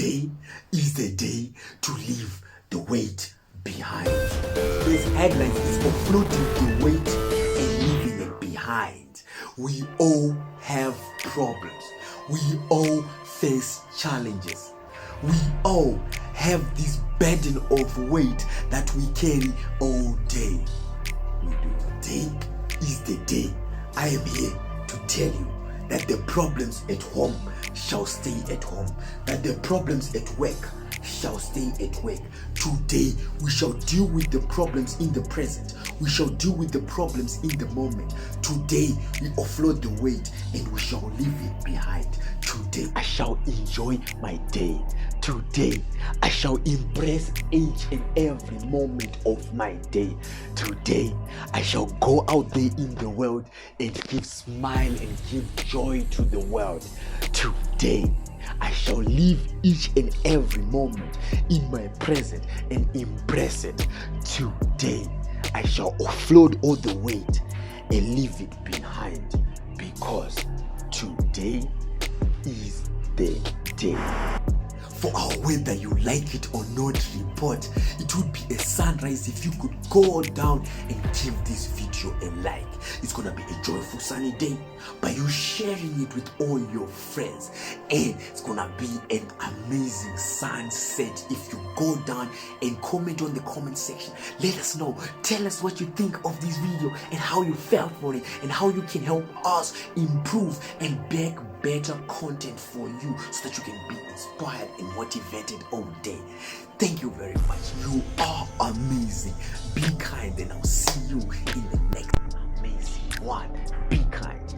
Today is the day to leave the weight behind. This headline is offloading the weight and leaving it behind. We all have problems. We all face challenges. We all have this burden of weight that we carry all day. Today is the day. I am here to tell you that the problems at home shall stay at home, that the problems at work shall stay at work. Today we shall deal with the problems in the present. We shall deal with the problems in the moment. Today we offload the weight and we shall leave it behind. Today I shall enjoy my day. Today I shall embrace each and every moment of my day. Today I shall go out there in the world and give smile and give joy to the world. Today I shall live each and every moment in my present and embrace it. Today I shall offload all the weight and leave it behind, because today is the day. For our whether you like it or not report, it would be a sunrise if you could go down and give this video a like. It's gonna be a joyful sunny day by you sharing it with all your friends, and it's gonna be an amazing sunset if you go down and comment on the comment section. Let us know, tell us what you think of this video and how you felt for it and how you can help us improve and make better content for you so that you can be inspired and motivated all day. Thank you very much. You are amazing. Be kind, and I'll see you in the next amazing one. Be kind.